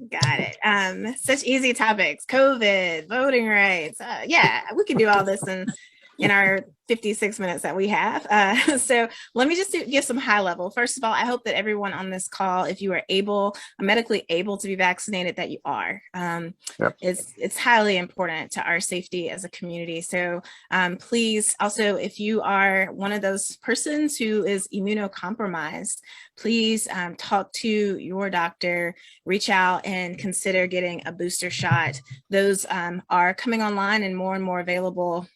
Got it. Such easy topics: COVID, voting rights. Yeah, we can do all this in our 56 minutes that we have. So let me just give some high level. First of all, I hope that everyone on this call, if you are medically able to be vaccinated, that you are. Yep. It's highly important to our safety as a community. So please, also, if you are one of those persons who is immunocompromised, please talk to your doctor, reach out and consider getting a booster shot. Those are coming online and more available.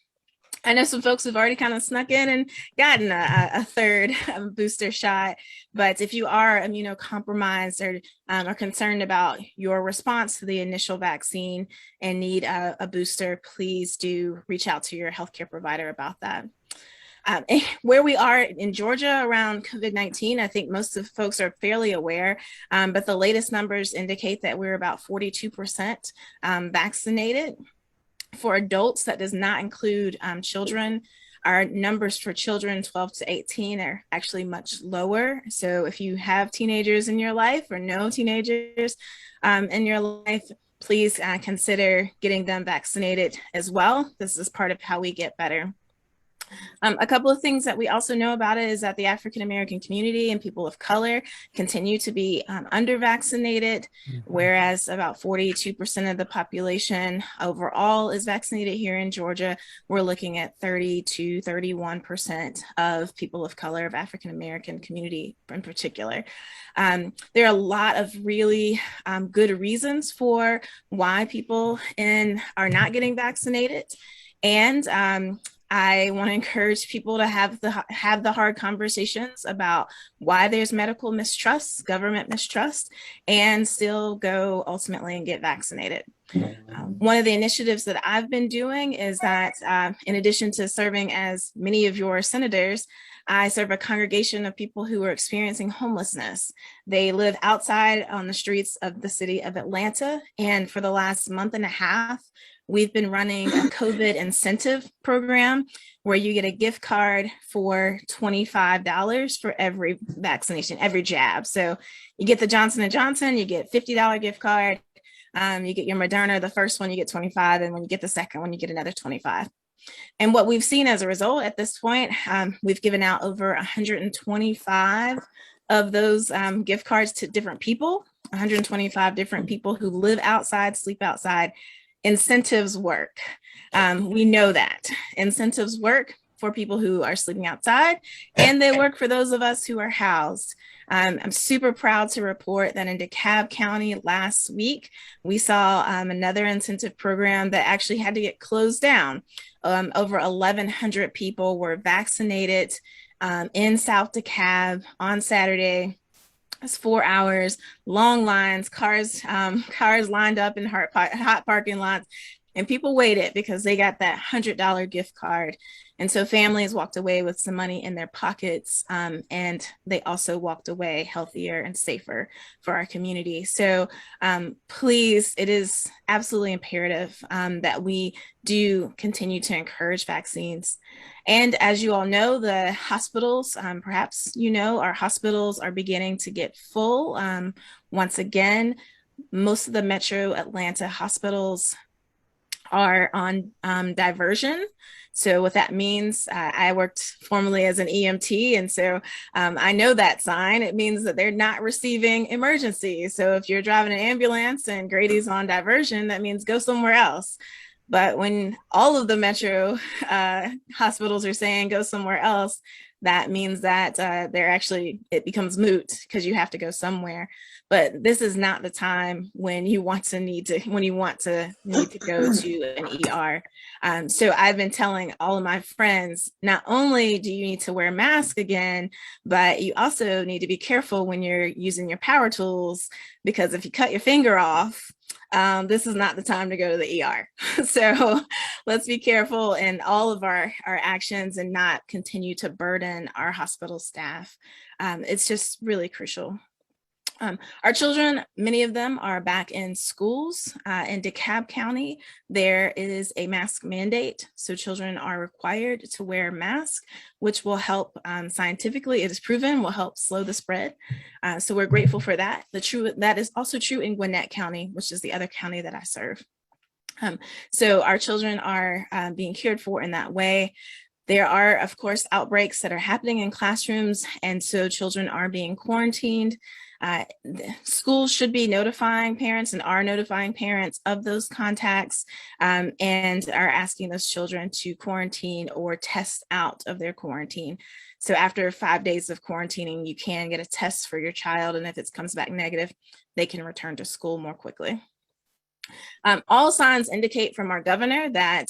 I know some folks have already kind of snuck in and gotten a third booster shot, but if you are immunocompromised or are concerned about your response to the initial vaccine and need a booster, please do reach out to your healthcare provider about that. Where we are in Georgia around COVID-19, I think most of the folks are fairly aware, but the latest numbers indicate that we're about 42% vaccinated. For adults, that does not include children. Our numbers for children 12 to 18 are actually much lower. So if you have teenagers in your life or no teenagers in your life, please consider getting them vaccinated as well. This is part of how we get better. A couple of things that we also know about it is that the African American community and people of color continue to be under vaccinated, whereas about 42% of the population overall is vaccinated here in Georgia. We're looking at 30 to 31% of people of color, of African American community in particular. There are a lot of really good reasons for why people are not getting vaccinated. And I want to encourage people to have the hard conversations about why there's medical mistrust, government mistrust, and still go ultimately and get vaccinated. One of the initiatives that I've been doing is that in addition to serving as many of your senators, I serve a congregation of people who are experiencing homelessness. They live outside on the streets of the city of Atlanta. And for the last month and a half, we've been running a COVID incentive program where you get a gift card for $25 for every vaccination, every jab. So you get the Johnson & Johnson, you get $50 gift card. You get your Moderna, the first one, you get 25. And when you get the second one, you get another 25. And what we've seen as a result at this point, we've given out over 125 of those gift cards to different people, 125 different people who live outside, sleep outside. Incentives work. We know that incentives work for people who are sleeping outside, and they work for those of us who are housed. I'm super proud to report that in DeKalb County last week, we saw another incentive program that actually had to get closed down. Over 1,100 people were vaccinated in South DeKalb on Saturday. It's 4 hours, long lines, cars lined up in hot parking lots, and people waited because they got that $100 gift card. And so families walked away with some money in their pockets, and they also walked away healthier and safer for our community. So please, it is absolutely imperative that we do continue to encourage vaccines. And as you all know, the hospitals, perhaps you know, our hospitals are beginning to get full. Once again, most of the metro Atlanta hospitals are on diversion. So what that means, I worked formerly as an EMT, and so I know that sign. It means that they're not receiving emergencies. So if you're driving an ambulance and Grady's on diversion, that means go somewhere else. But when all of the metro hospitals are saying go somewhere else, that means that it becomes moot because you have to go somewhere. But this is not the time when you want to need to go to an ER. So I've been telling all of my friends, not only do you need to wear a mask again, but you also need to be careful when you're using your power tools, because if you cut your finger off, this is not the time to go to the ER. So let's be careful in all of our actions and not continue to burden our hospital staff. It's just really crucial. Our children, many of them are back in schools. In DeKalb County, there is a mask mandate. So children are required to wear masks, which will help scientifically, it is proven, will help slow the spread. So we're grateful for that. That is also true in Gwinnett County, which is the other county that I serve. So our children are being cared for in that way. There are, of course, outbreaks that are happening in classrooms, and so children are being quarantined. Schools should be notifying parents and are notifying parents of those contacts, and are asking those children to quarantine or test out of their quarantine. So after 5 days of quarantining, you can get a test for your child, and if it comes back negative, they can return to school more quickly. All signs indicate from our governor that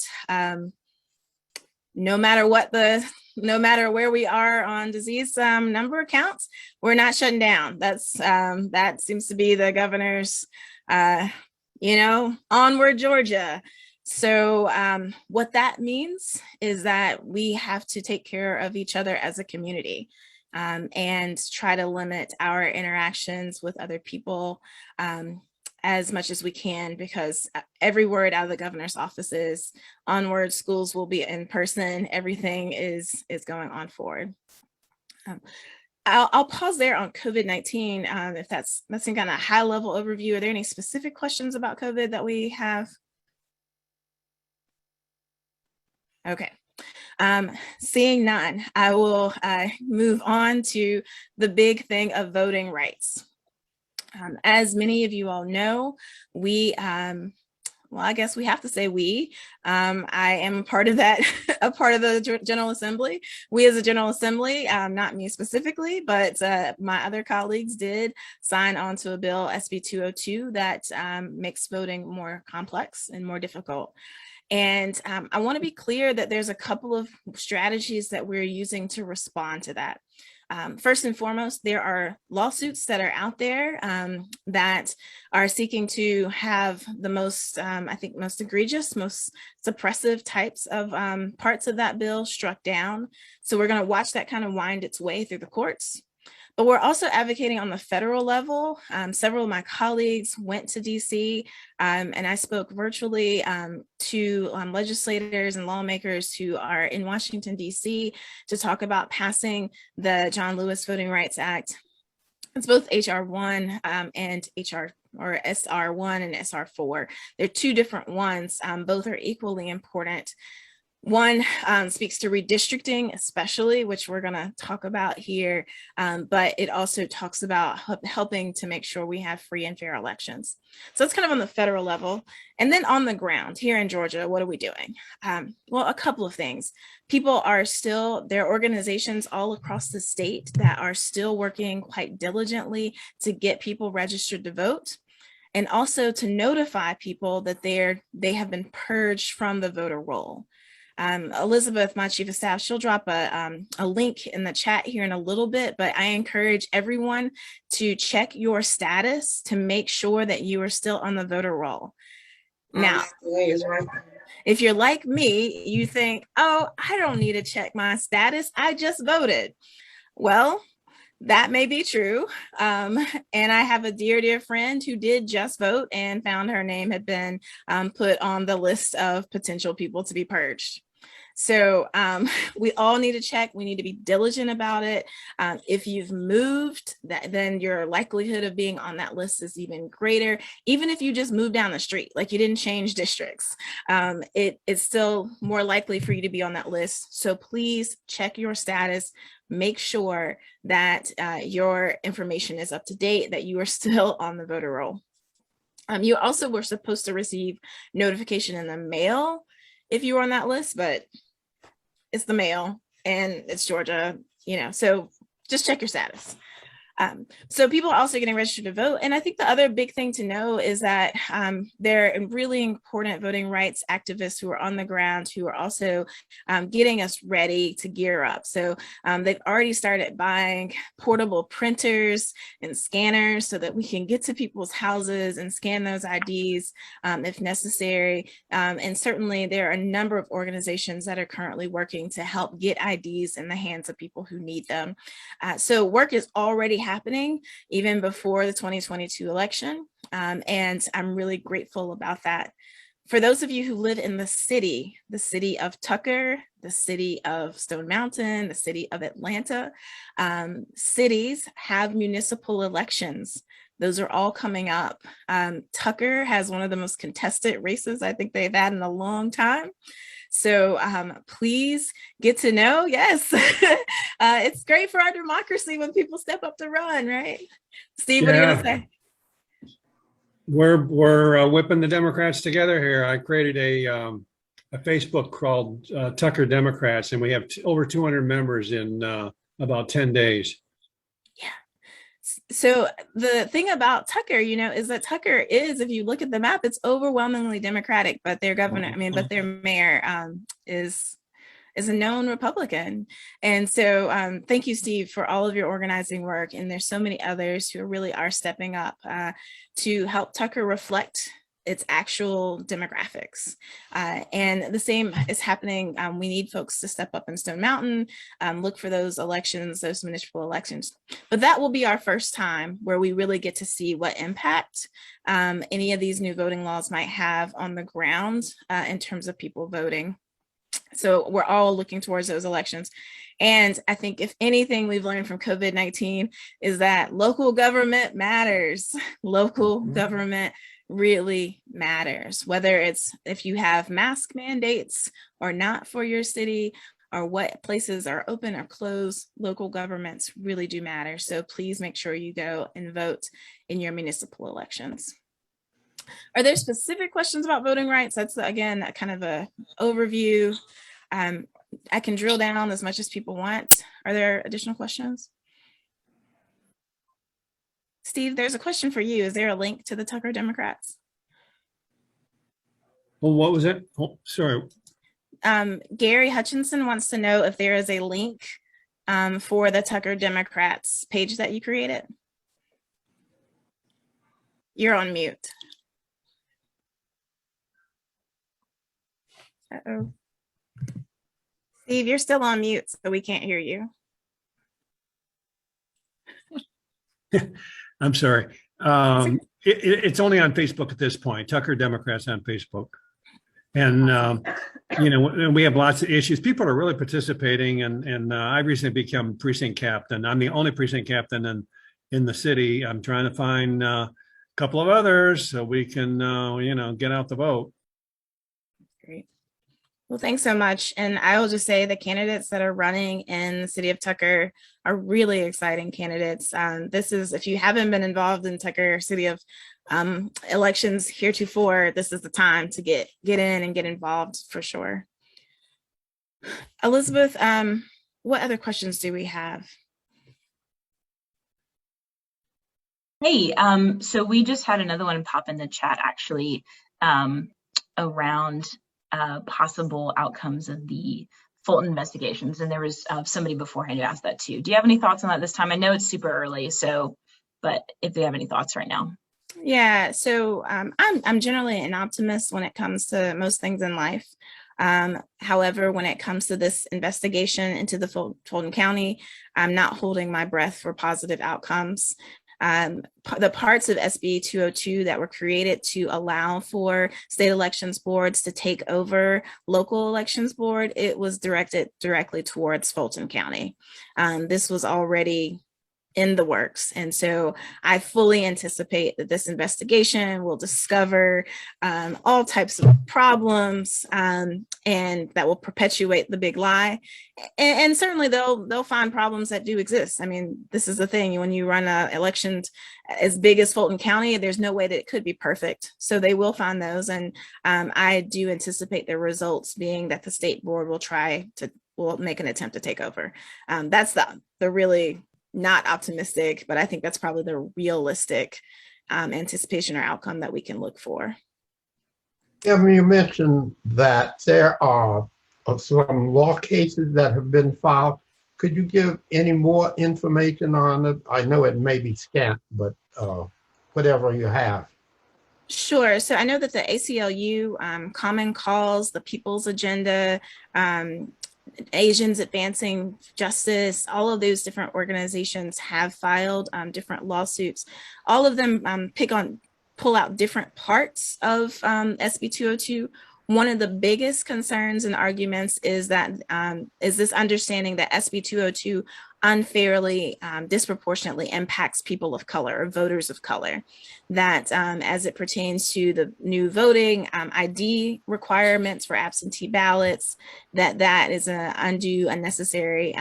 no matter where we are on disease number counts, we're not shutting down. That seems to be the governor's, onward Georgia. So what that means is that we have to take care of each other as a community, and try to limit our interactions with other people as much as we can, because every word out of the governor's office is onward, schools will be in person, everything is going on forward. I'll pause there on COVID-19. If that's some kind of high level overview. Are there any specific questions about COVID that we have? Okay. Seeing none, I will move on to the big thing of voting rights. As many of you all know, we, well, I guess we have to say we, I am a part of that, a part of the General Assembly. We as a General Assembly, not me specifically, but my other colleagues did sign on to a bill, SB 202, that makes voting more complex and more difficult. And I want to be clear that there's a couple of strategies that we're using to respond to that. First and foremost, there are lawsuits that are out there that are seeking to have the most, I think, most egregious, most suppressive types of parts of that bill struck down. So we're going to watch that kind of wind its way through the courts. But we're also advocating on the federal level. Several of my colleagues went to DC, and I spoke virtually to legislators and lawmakers who are in Washington, DC, to talk about passing the John Lewis Voting Rights Act. It's both HR 1 and SR 1 and SR 4. They're two different ones. Both are equally important. One speaks to redistricting, especially, which we're going to talk about here, but it also talks about helping to make sure we have free and fair elections. So it's kind of on the federal level. And then on the ground here in Georgia, what are we doing? Well, a couple of things. People are still, there are organizations all across the state that are still working quite diligently to get people registered to vote, and also to notify people that they have been purged from the voter roll. Elizabeth, my chief of staff, she'll drop a link in the chat here in a little bit, but I encourage everyone to check your status to make sure that you are still on the voter roll. Now, if you're like me, you think, oh, I don't need to check my status, I just voted. Well, that may be true. And I have a dear friend who did just vote and found her name had been put on the list of potential people to be purged. So we all need to check. We need to be diligent about it. If you've moved, then your likelihood of being on that list is even greater. Even if you just moved down the street, like you didn't change districts, it's still more likely for you to be on that list. So please check your status. Make sure that your information is up to date, that you are still on the voter roll. You also were supposed to receive notification in the mail if you were on that list, but it's the mail and it's Georgia, so just check your status. So people are also getting registered to vote. And I think the other big thing to know is that there are really important voting rights activists who are on the ground who are also getting us ready to gear up. So they've already started buying portable printers and scanners so that we can get to people's houses and scan those IDs if necessary. And certainly there are a number of organizations that are currently working to help get IDs in the hands of people who need them. So work is already happening even before the 2022 election. And I'm really grateful about that. For those of you who live in the city of Tucker, the city of Stone Mountain, the city of Atlanta, cities have municipal elections. Those are all coming up. Tucker has one of the most contested races I think they've had in a long time. So please get to know, yes, it's great for our democracy when people step up to run, right? Steve, what are you gonna say? We're whipping the Democrats together here. I created a Facebook called Tucker Democrats, and we have over 200 members in about 10 days. Yeah. So the thing about Tucker, is that Tucker is, if you look at the map, it's overwhelmingly Democratic, but their governor, but their mayor is a known Republican. And so thank you, Steve, for all of your organizing work. And there's so many others who really are stepping up to help Tucker reflect its actual demographics. And the same is happening. We need folks to step up in Stone Mountain, look for those elections, those municipal elections. But that will be our first time where we really get to see what impact any of these new voting laws might have on the ground in terms of people voting. So we're all looking towards those elections. And I think if anything we've learned from COVID-19 is that local government matters. Local government really matters, whether it's if you have mask mandates or not for your city, or what places are open or closed, local governments really do matter. So please make sure you go and vote in your municipal elections. Are there specific questions about voting rights? That's, again, kind of a overview. I can drill down as much as people want. Are there additional questions? Steve, there's a question for you. Is there a link to the Tucker Democrats? Well, what was it? Oh, sorry. Gary Hutchinson wants to know if there is a link for the Tucker Democrats page that you created. You're on mute. Uh-oh. Steve, you're still on mute, so we can't hear you. I'm sorry. It's only on Facebook at this point. Tucker Democrats on Facebook. And, we have lots of issues. People are really participating. And I recently become precinct captain. I'm the only precinct captain in the city. I'm trying to find a couple of others so we can, get out the vote. Great. Well, thanks so much. And I will just say the candidates that are running in the city of Tucker are really exciting candidates. This is, if you haven't been involved in Tucker City of elections heretofore, this is the time to get in and get involved for sure. Elizabeth, what other questions do we have? Hey, so we just had another one pop in the chat actually around possible outcomes of the Fulton investigations. And there was somebody beforehand who asked that too. Do you have any thoughts on that this time? I know it's super early, but if you have any thoughts right now. Yeah, so I'm generally an optimist when it comes to most things in life. However, when it comes to this investigation into the Fulton County, I'm not holding my breath for positive outcomes. The parts of SB 202 that were created to allow for state elections boards to take over local elections board, it was directed directly towards Fulton County. This was already in the works. And so I fully anticipate that this investigation will discover all types of problems and that will perpetuate the big lie. And certainly they'll find problems that do exist. I mean, this is the thing, when you run elections as big as Fulton County, there's no way that it could be perfect. So they will find those. And I do anticipate the results being that the state board will make an attempt to take over. That's the really not optimistic, but I think that's probably the realistic anticipation or outcome that we can look for. Kevin, you mentioned that there are some law cases that have been filed. Could you give any more information on it? I know it may be scant, but whatever you have. Sure. So I know that the ACLU, Common Cause, the People's Agenda, Asians Advancing Justice, all of those different organizations have filed different lawsuits. All of them pull out different parts of SB 202. One of the biggest concerns and arguments is that is this understanding that SB 202 unfairly, disproportionately impacts people of color or voters of color. That as it pertains to the new voting ID requirements for absentee ballots, that is an undue, unnecessary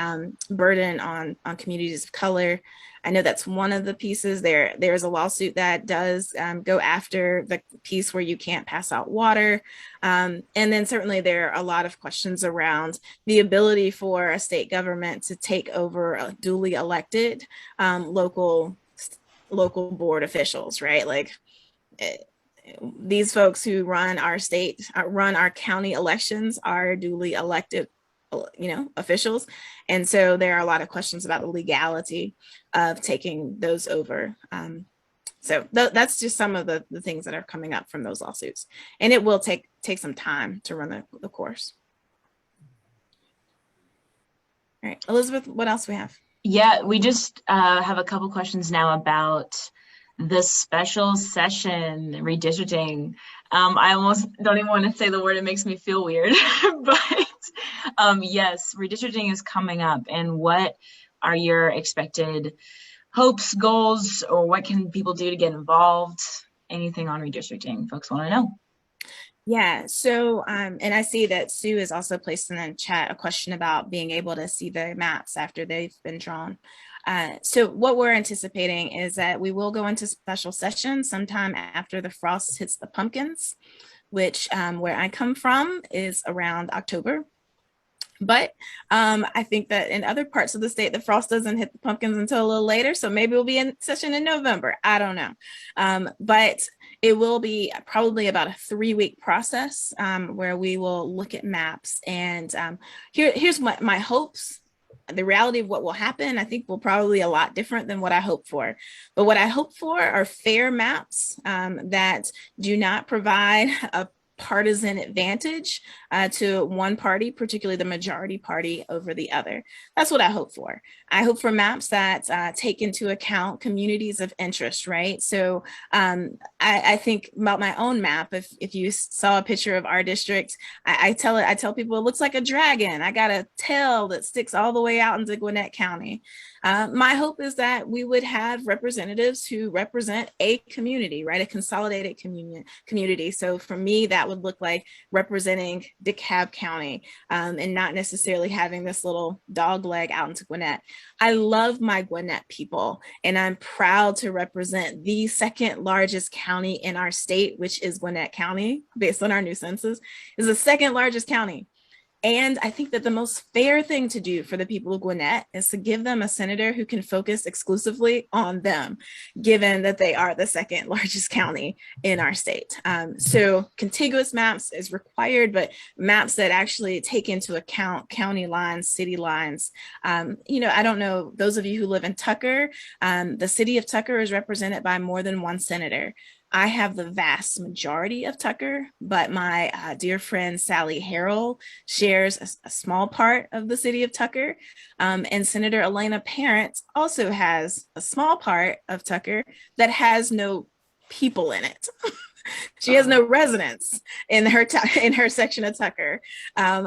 burden on communities of color. I know that's one of the pieces. There's a lawsuit that does go after the piece where you can't pass out water. And then certainly there are a lot of questions around the ability for a state government to take over a duly elected local board officials, right? Like these folks who run our state, run our county elections are duly elected officials. And so there are a lot of questions about the legality of taking those over. So that's just some of the things that are coming up from those lawsuits. And it will take some time to run the course. All right, Elizabeth, what else we have? Yeah, we just have a couple questions now about the special session redistricting. I almost don't even want to say the word, it makes me feel weird, but yes, redistricting is coming up. And what are your expected hopes, goals, or what can people do to get involved? Anything on redistricting folks want to know? Yeah, so, and I see that Sue has also placed in the chat a question about being able to see the maps after they've been drawn. So what we're anticipating is that we will go into special session sometime after the frost hits the pumpkins, which where I come from is around October. But I think that in other parts of the state, the frost doesn't hit the pumpkins until a little later. So maybe we'll be in session in November. I don't know. But it will be probably about a 3-week process where we will look at maps. And here's my hopes. The reality of what will happen, I think, will probably a lot different than what I hope for. But what I hope for are fair maps that do not provide a partisan advantage to one party, particularly the majority party, over the other. That's what I hope for. I hope for maps that take into account communities of interest, right? So I think about my own map. If you saw a picture of our district, I tell people it looks like a dragon. I got a tail that sticks all the way out into Gwinnett County. My hope is that we would have representatives who represent a community, right? A consolidated community. So for me, that would look like representing DeKalb County and not necessarily having this little dog leg out into Gwinnett. I love my Gwinnett people, and I'm proud to represent the second largest county in our state, which is Gwinnett County, based on our new census, is the second largest county. And I think that the most fair thing to do for the people of Gwinnett is to give them a senator who can focus exclusively on them, given that they are the second largest county in our state. So contiguous maps is required, but maps that actually take into account county lines, city lines. I don't know, those of you who live in Tucker, the city of Tucker is represented by more than one senator. I have the vast majority of Tucker, but my dear friend Sally Harrell shares a small part of the city of Tucker. And Senator Elena Parent also has a small part of Tucker that has no people in it. She has no residents in her section of Tucker,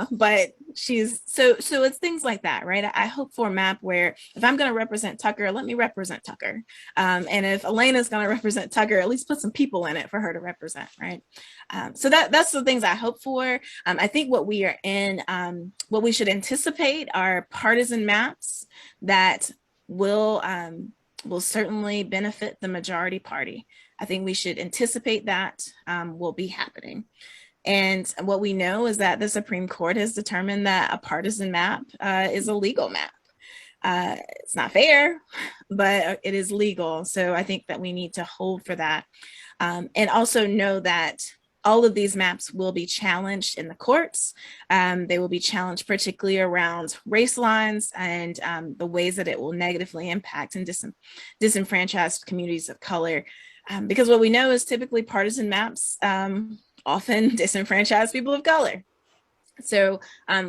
but she's so it's things like that, right? I hope for a map where if I'm going to represent Tucker, let me represent Tucker, and if Elena's going to represent Tucker, at least put some people in it for her to represent, right? So that's the things I hope for. I think what we are in, what we should anticipate are partisan maps that will certainly benefit the majority party. I think we should anticipate that will be happening. And what we know is that the Supreme Court has determined that a partisan map is a legal map. It's not fair, but it is legal. So I think that we need to hold for that. And also know that all of these maps will be challenged in the courts. They will be challenged particularly around race lines and the ways that it will negatively impact and disenfranchised communities of color. Because what we know is typically partisan maps often disenfranchise people of color. So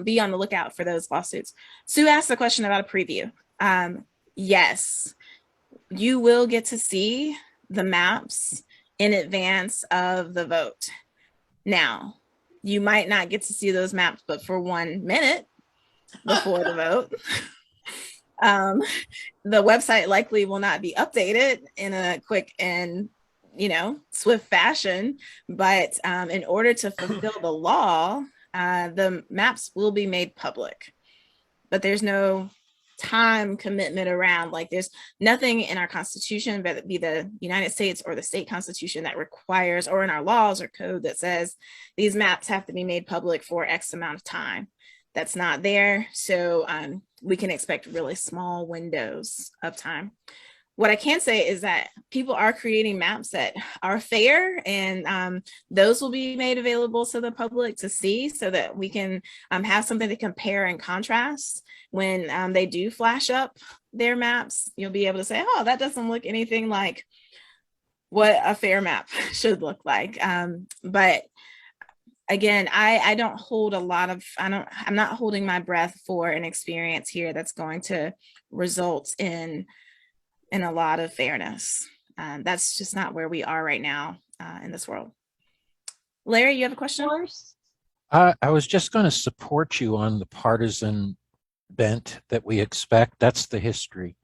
be on the lookout for those lawsuits. Sue asked a question about a preview. Yes, you will get to see the maps in advance of the vote. Now, you might not get to see those maps, but for 1 minute before the vote. The website likely will not be updated in a quick and swift fashion, but in order to fulfill the law, the maps will be made public. But there's no time commitment around, like there's nothing in our Constitution, whether it be the United States or the state constitution, that requires, or in our laws or code that says these maps have to be made public for X amount of time. That's not there. So we can expect really small windows of time. What I can say is that people are creating maps that are fair, and those will be made available to the public to see, so that we can have something to compare and contrast. When they do flash up their maps, you'll be able to say, oh, that doesn't look anything like what a fair map should look like. But again, I don't hold a lot of, I'm not holding my breath for an experience here that's going to result in a lot of fairness. That's just not where we are right now in this world. Larry, you have a question? I was just going to support you on the partisan bent that we expect. That's the history.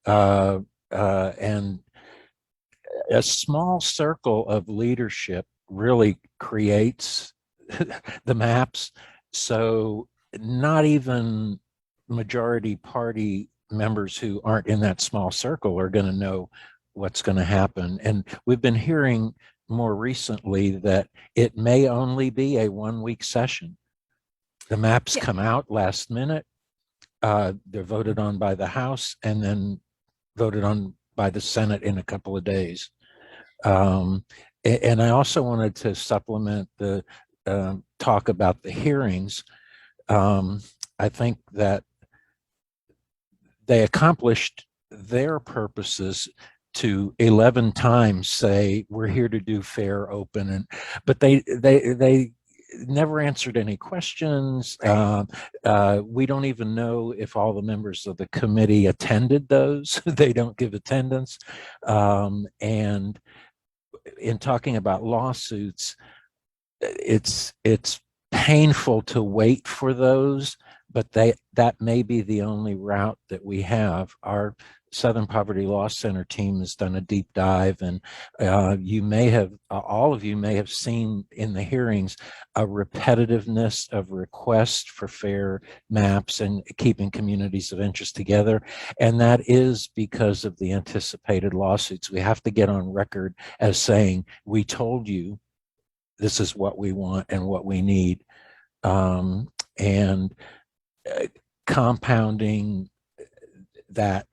And a small circle of leadership really creates the maps. So not even majority party members who aren't in that small circle are going to know what's going to happen. And we've been hearing more recently that it may only be a 1-week session. The maps come out last minute. They're voted on by the House and then voted on by the Senate in a couple of days. And I also wanted to supplement the talk about the hearings. I think that they accomplished their purposes to 11 times say we're here to do fair, open, but they never answered any questions. We don't even know if all the members of the committee attended those. They don't give attendance. And in talking about lawsuits, it's painful to wait for those, but that may be the only route that we have. Our Southern Poverty Law Center team has done a deep dive, and you may have, all of you may have seen in the hearings a repetitiveness of requests for fair maps and keeping communities of interest together. And that is because of the anticipated lawsuits. We have to get on record as saying, we told you this is what we want and what we need. And compounding that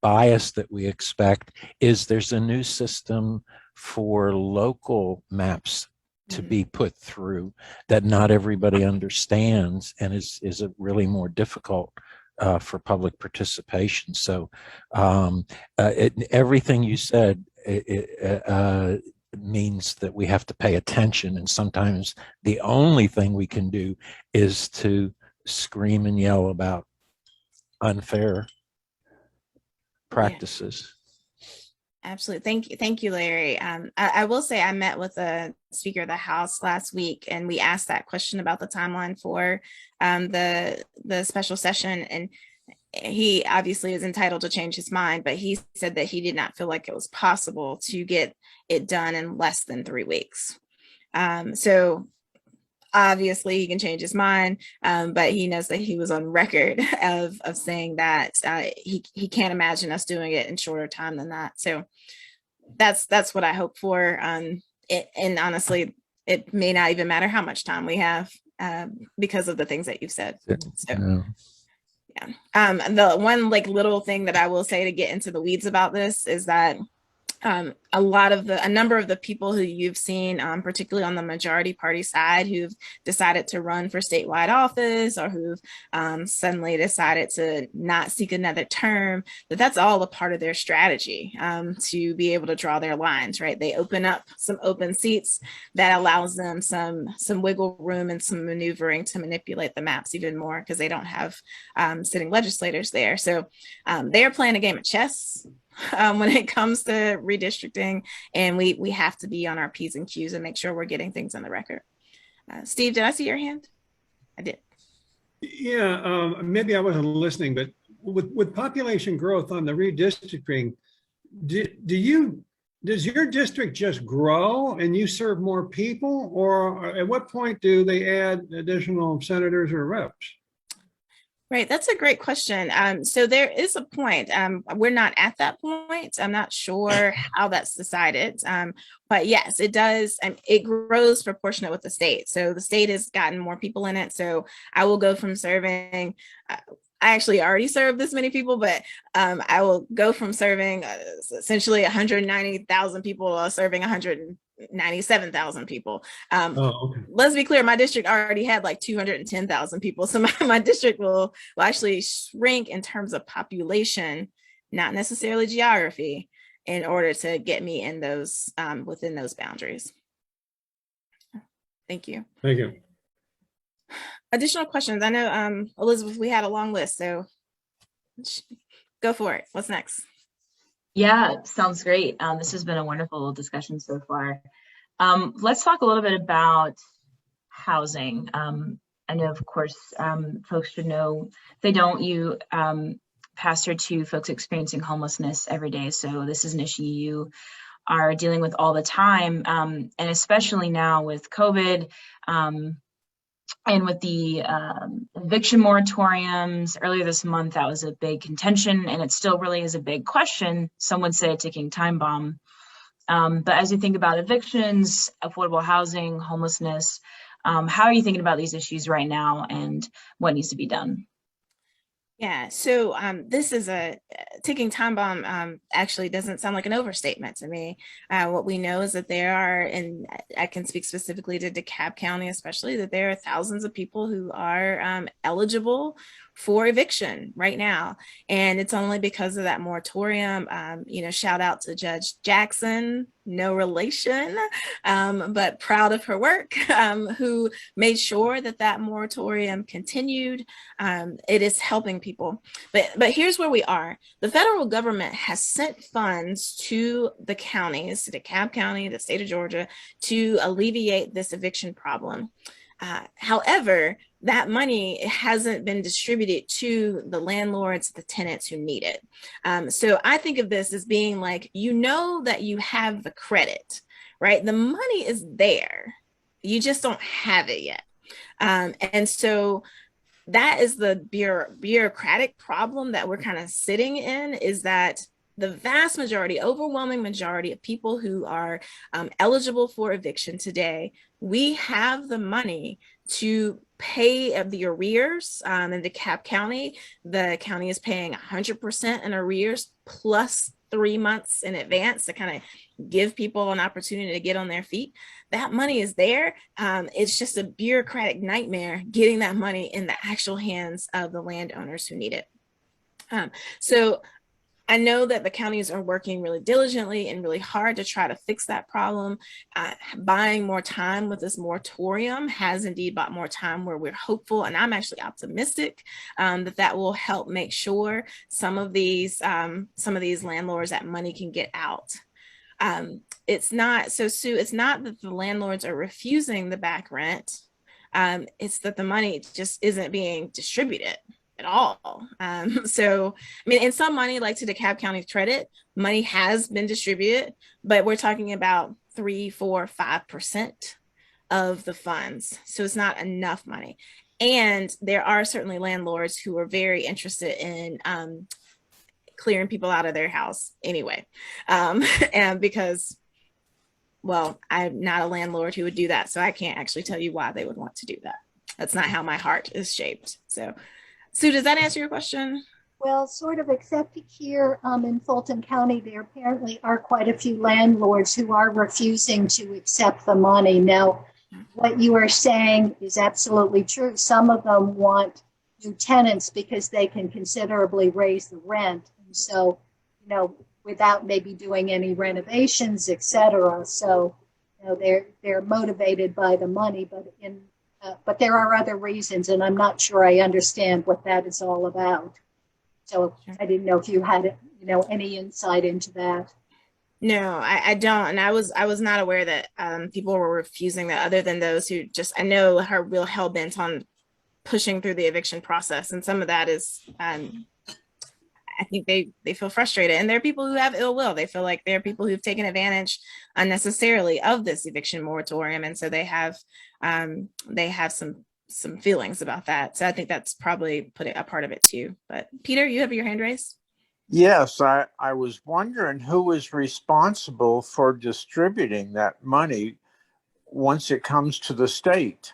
bias that we expect is there's a new system for local maps to be put through that not everybody understands, and is a really more difficult for public participation. So everything you said means that we have to pay attention, and sometimes the only thing we can do is to scream and yell about unfair practices. Yeah. Absolutely. Thank you, Larry. I will say I met with the Speaker of the House last week, and we asked that question about the timeline for the special session, and he obviously is entitled to change his mind, but he said that he did not feel like it was possible to get it done in less than 3 weeks. So obviously he can change his mind, but he knows that he was on record of saying that he can't imagine us doing it in shorter time than that. So that's what I hope for. And honestly, it may not even matter how much time we have because of the things that you've said. So. Yeah. The one little thing that I will say to get into the weeds about this is that a number of the people who you've seen, particularly on the majority party side, who've decided to run for statewide office or who've suddenly decided to not seek another term, that's all a part of their strategy to be able to draw their lines, right? They open up some open seats that allows them some wiggle room and some maneuvering to manipulate the maps even more because they don't have sitting legislators there. So they're playing a game of chess when it comes to redistricting, and we have to be on our P's and Q's and make sure we're getting things on the record. Steve, did I see your hand? I did. Yeah, maybe I wasn't listening, but with population growth on the redistricting, does your district just grow and you serve more people, or at what point do they add additional senators or reps? Right, that's a great question. So there is a point. We're not at that point. I'm not sure how that's decided. But yes, it does. It grows proportionate with the state. So the state has gotten more people in it. So I will go from serving, I actually already served this many people, but I will go from serving essentially 190,000 people serving 197,000 people. Okay. Let's be clear, my district already had like 210,000 people. So my district will actually shrink in terms of population, not necessarily geography, in order to get me in those within those boundaries. Thank you. Thank you. Additional questions? I know, Elizabeth, we had a long list, so go for it. What's next? Yeah, sounds great. This has been a wonderful discussion so far. Let's talk a little bit about housing. I know, of course, folks should know, if they don't, you pastor to folks experiencing homelessness every day. So this is an issue you are dealing with all the time. And especially now with COVID, and with the eviction moratoriums earlier this month, that was a big contention, and it still really is a big question. Some would say a ticking time bomb. But as you think about evictions, affordable housing, homelessness, how are you thinking about these issues right now and what needs to be done? Yeah, so this is a ticking time bomb. Actually doesn't sound like an overstatement to me. What we know is that there are, and I can speak specifically to DeKalb County especially, that there are thousands of people who are eligible for eviction right now. And it's only because of that moratorium. Shout out to Judge Jackson, no relation, but proud of her work, who made sure that that moratorium continued. It is helping people. But here's where we are. The federal government has sent funds to the counties, to DeKalb County, the state of Georgia, to alleviate this eviction problem. However, that money hasn't been distributed to the landlords, the tenants who need it. So I think of this as being like, that you have the credit, right? The money is there. You just don't have it yet. And so that is the bureaucratic problem that we're kind of sitting in, is that the vast majority, overwhelming majority of people who are eligible for eviction today, we have the money to pay the arrears. In DeKalb County, the county is paying 100% in arrears plus 3 months in advance to kind of give people an opportunity to get on their feet. That money is there. It's just a bureaucratic nightmare getting that money in the actual hands of the landowners who need it. So I know that the counties are working really diligently and really hard to try to fix that problem. Buying more time with this moratorium has indeed bought more time, where we're hopeful, and I'm actually optimistic that will help make sure some of these landlords, that money can get out. It's not, so Sue, it's not that the landlords are refusing the back rent. It's that the money just isn't being distributed at all. So, I mean, in some money, like to DeKalb County's credit, money has been distributed, but we're talking about 3, 4, 5% of the funds. So it's not enough money. And there are certainly landlords who are very interested in clearing people out of their house anyway. And because, well, I'm not a landlord who would do that. So I can't actually tell you why they would want to do that. That's not how my heart is shaped. So Sue, does that answer your question? Well, sort of, except here in Fulton County, there apparently are quite a few landlords who are refusing to accept the money. Now, what you are saying is absolutely true. Some of them want new tenants because they can considerably raise the rent. And so, without maybe doing any renovations, et cetera. So, they're motivated by the money, but there are other reasons, and I'm not sure I understand what that is all about. So I didn't know if you had, any insight into that. No, I don't. And I was not aware that people were refusing that, other than those who just, I know, are real hell bent on pushing through the eviction process. And some of that is, I think they feel frustrated. And there are people who have ill will. They feel like there are people who've taken advantage unnecessarily of this eviction moratorium. And so they have some feelings about that. So I think that's probably a part of it too. But Peter, you have your hand raised. Yes, I was wondering who is responsible for distributing that money once it comes to the state.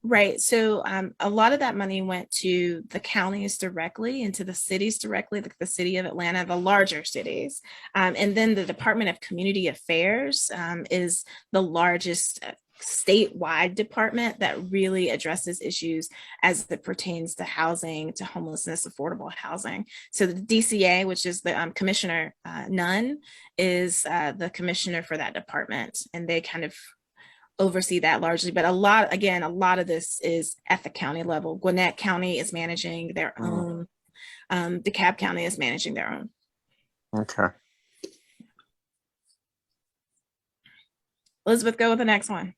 Right. So a lot of that money went to the counties directly and to the cities directly, like the city of Atlanta, the larger cities. And then the Department of Community Affairs is the largest statewide department that really addresses issues as it pertains to housing, to homelessness, affordable housing. So the DCA, which is the Commissioner Nunn, is the commissioner for that department, and they kind of oversee that largely. But a lot of this is at the county level. Gwinnett County is managing their own. DeKalb County is managing their own. Okay. Elizabeth, go with the next one.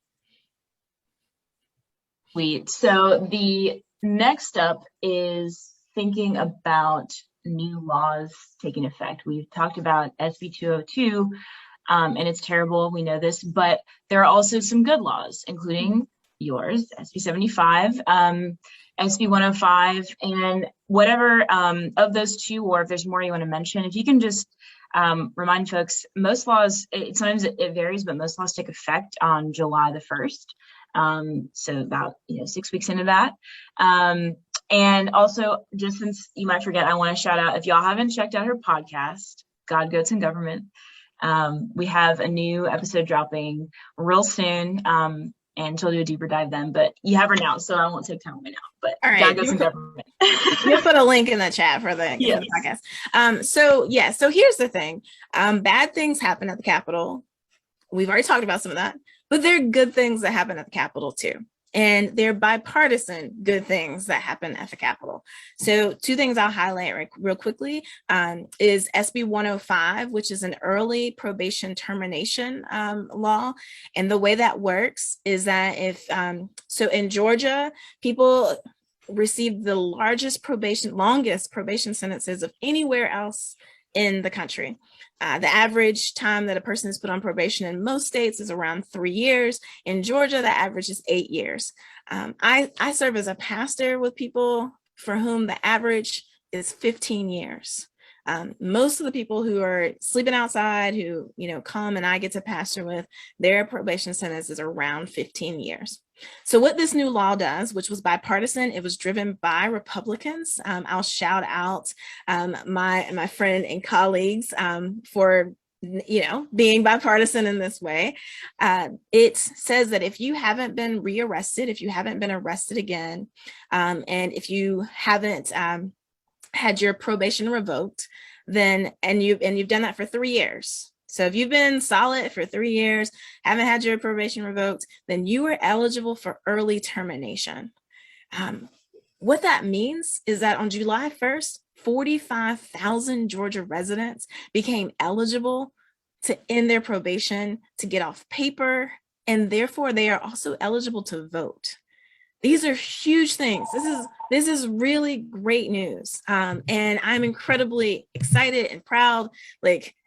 Sweet. So the next up is thinking about new laws taking effect. We've talked about SB 202, and it's terrible. We know this, but there are also some good laws, including yours, SB 75, SB 105, and whatever of those two, or if there's more you want to mention, if you can just remind folks, most laws, sometimes it varies, but most laws take effect on July the 1st. So about 6 weeks into that. And also, just since you might forget, I want to shout out, if y'all haven't checked out her podcast, God, Goats, and Government, we have a new episode dropping real soon. And she'll do a deeper dive then, but you have her now, so I won't take time right now. But all right, God, Goats, and Government. You'll put a link in the chat for the podcast. So here's the thing. Bad things happen at the Capitol. We've already talked about some of that, but there are good things that happen at the Capitol too. And they're bipartisan good things that happen at the Capitol. So two things I'll highlight real quickly is SB 105, which is an early probation termination law. And the way that works is that so in Georgia, people received the longest probation sentences of anywhere else in the country. The average time that a person is put on probation in most states is around 3 years. In Georgia, the average is 8 years. I serve as a pastor with people for whom the average is 15 years. Most of the people who are sleeping outside, who come and I get to pastor with, their probation sentence is around 15 years. So what this new law does, which was bipartisan, it was driven by Republicans. I'll shout out my friend and colleagues for being bipartisan in this way. It says that if you haven't been rearrested, if you haven't been arrested again, and if you haven't had your probation revoked, then and you've done that for 3 years. So if you've been solid for 3 years, haven't had your probation revoked, then you are eligible for early termination. What that means is that on July 1st, 45,000 Georgia residents became eligible to end their probation, to get off paper, and therefore they are also eligible to vote. These are huge things. This is really great news. And I'm incredibly excited and proud.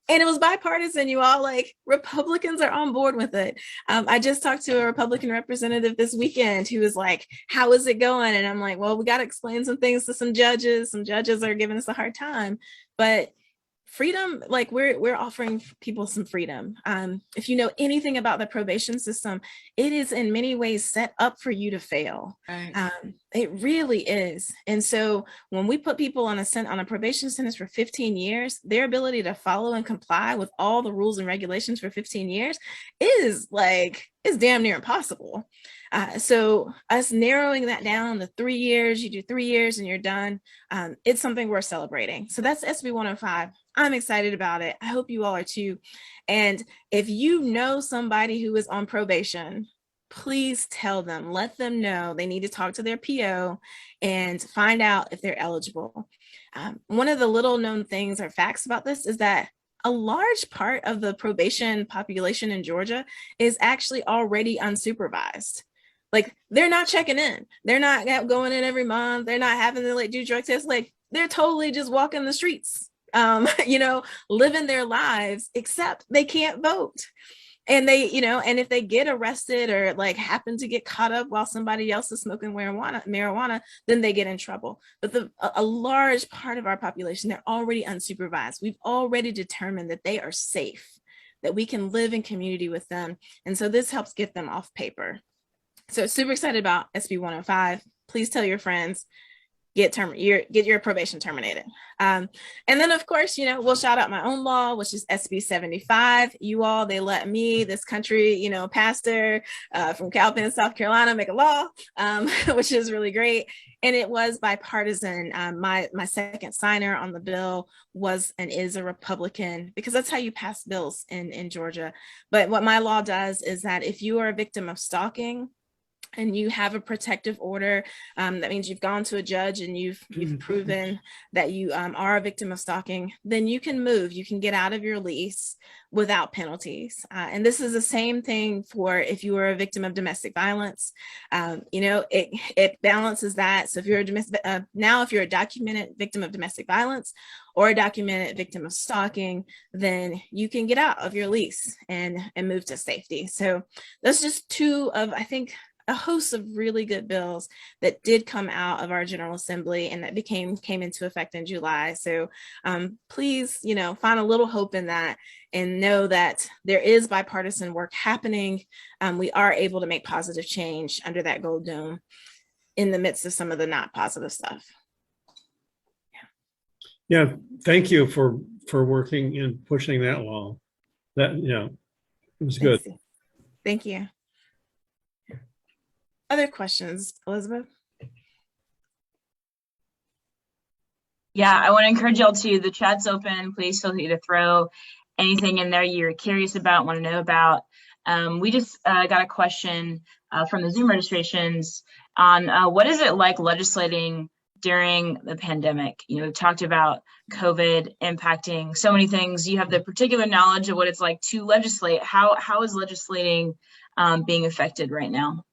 And it was bipartisan, you all. Republicans are on board with it. I just talked to a Republican representative this weekend who was like, how is it going? And I'm like, well, we got to explain some things to some judges. Some judges are giving us a hard time. But freedom, like we're offering people some freedom. If you know anything about the probation system, it is in many ways set up for you to fail. Right. It really is. And so when we put people on a probation sentence for 15 years, their ability to follow and comply with all the rules and regulations for 15 years is damn near impossible. So us narrowing that down to 3 years, you do 3 years and you're done. It's something we're celebrating. So that's SB 105. I'm excited about it. I hope you all are too. And if you know somebody who is on probation, please tell them, let them know they need to talk to their PO and find out if they're eligible. One of the little known things or facts about this is that a large part of the probation population in Georgia is actually already unsupervised. Like, they're not checking in. They're not going in every month. They're not having to do drug tests. Like, they're totally just walking the streets, living their lives, except they can't vote. And they, and if they get arrested or happen to get caught up while somebody else is smoking marijuana, then they get in trouble. But a large part of our population, they're already unsupervised. We've already determined that they are safe, that we can live in community with them. And so this helps get them off paper. So super excited about SB 105. Please tell your friends, get your probation terminated. And then of course, we'll shout out my own law, which is SB 75. You all, they let me, this country, pastor from Calpin, South Carolina, make a law, which is really great. And it was bipartisan. My second signer on the bill was and is a Republican, because that's how you pass bills in Georgia. But what my law does is that if you are a victim of stalking, and you have a protective order, that means you've gone to a judge and you've proven that you are a victim of stalking, then you can move, you can get out of your lease without penalties. And this is the same thing for if you were a victim of domestic violence. It balances that. So if you're if you're a documented victim of domestic violence or a documented victim of stalking, then you can get out of your lease and move to safety. So that's just two of, I think, a host of really good bills that did come out of our General Assembly and that came into effect in July. So please, find a little hope in that and know that there is bipartisan work happening. We are able to make positive change under that gold dome in the midst of some of the not positive stuff. Yeah, thank you for working and pushing that law. That, it was good. Thank you. Other questions, Elizabeth? Yeah, I want to encourage y'all to, the chat's open. Please feel free to throw anything in there you're curious about, want to know about. We just got a question from the Zoom registrations on what is it like legislating during the pandemic? We've talked about COVID impacting so many things. You have the particular knowledge of what it's like to legislate. How is legislating being affected right now?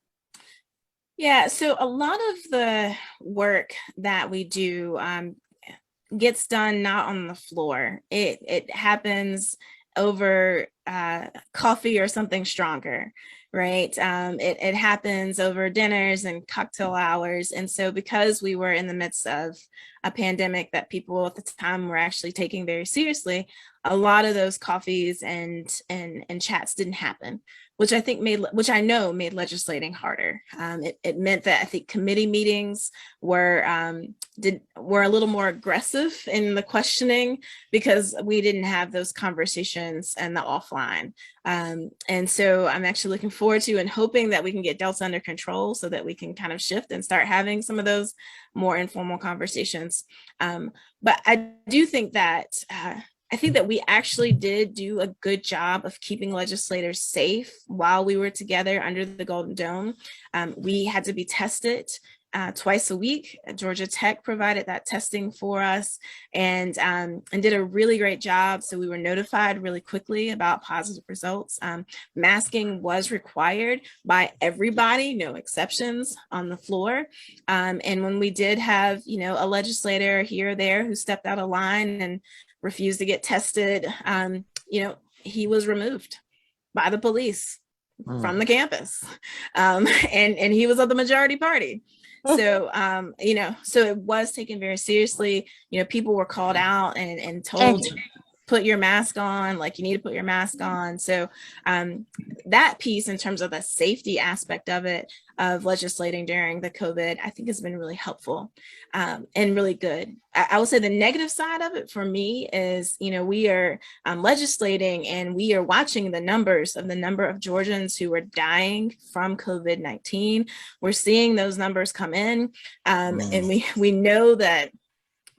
Yeah, so a lot of the work that we do gets done not on the floor. It happens over coffee or something stronger, right? It happens over dinners and cocktail hours. And so because we were in the midst of a pandemic that people at the time were actually taking very seriously, a lot of those coffees and chats didn't happen, which I know made legislating harder. It meant that I think committee meetings were a little more aggressive in the questioning because we didn't have those conversations and the offline. And so I'm actually looking forward to and hoping that we can get Delta under control so that we can kind of shift and start having some of those more informal conversations. But I do think that we actually did do a good job of keeping legislators safe while we were together under the Golden Dome. We had to be tested twice a week. Georgia Tech provided that testing for us and did a really great job. So we were notified really quickly about positive results. Masking was required by everybody, no exceptions on the floor. And when we did have, a legislator here or there who stepped out of line and refused to get tested, he was removed by the police from the campus. And he was of the majority party. So, so it was taken very seriously. People were called out and told put your mask on, like you need to put your mask on. So that piece in terms of the safety aspect of it, of legislating during the COVID, I think has been really helpful and really good. I will say the negative side of it for me is, we are legislating and we are watching the numbers of the number of Georgians who are dying from COVID-19. We're seeing those numbers come in, and we know that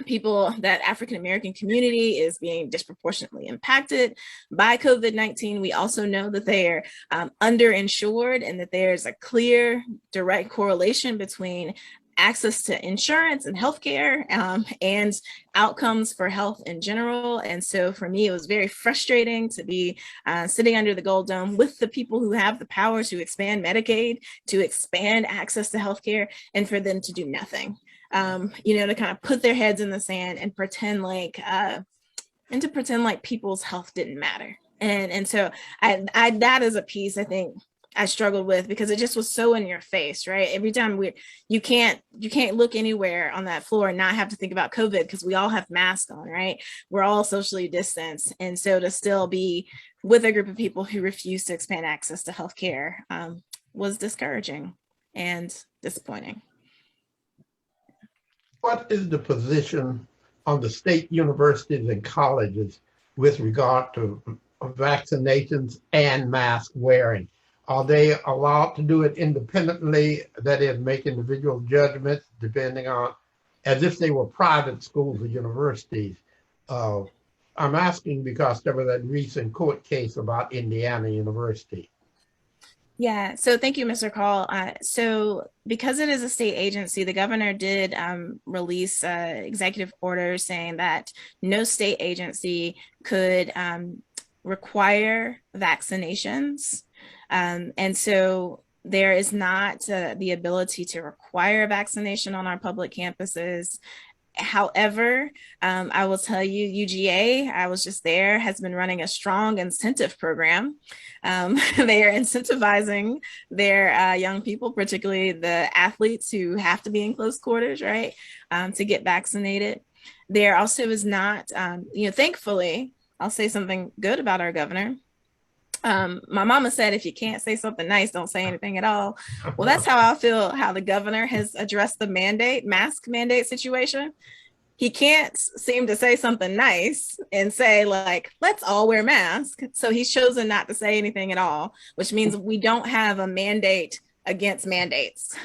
that African American community is being disproportionately impacted by COVID-19. We also know that they are underinsured and that there's a clear direct correlation between access to insurance and healthcare and outcomes for health in general. And so for me, it was very frustrating to be sitting under the Gold Dome with the people who have the power to expand Medicaid, to expand access to healthcare, and for them to do nothing. To kind of put their heads in the sand and pretend like people's health didn't matter. And so I that is a piece I think I struggled with, because it just was so in your face, right? Every time you can't look anywhere on that floor and not have to think about COVID, because we all have masks on, right? We're all socially distanced. And so to still be with a group of people who refuse to expand access to healthcare was discouraging and disappointing. What is the position on the state universities and colleges with regard to vaccinations and mask wearing? Are they allowed to do it independently, that is, make individual judgments depending on, as if they were private schools or universities? I'm asking because there was that recent court case about Indiana University. Yeah, so thank you, Mr. Call. So because it is a state agency, the governor did release executive orders saying that no state agency could require vaccinations. And so there is not the ability to require vaccination on our public campuses. However, I will tell you, UGA, I was just there, has been running a strong incentive program. They are incentivizing their young people, particularly the athletes who have to be in close quarters, right, to get vaccinated. There also is not, thankfully, I'll say something good about our governor. My mama said, if you can't say something nice, don't say anything at all. Well, that's how I feel how the governor has addressed the mask mandate situation. He can't seem to say something nice and say, like, let's all wear masks. So he's chosen not to say anything at all, which means we don't have a mandate against mandates.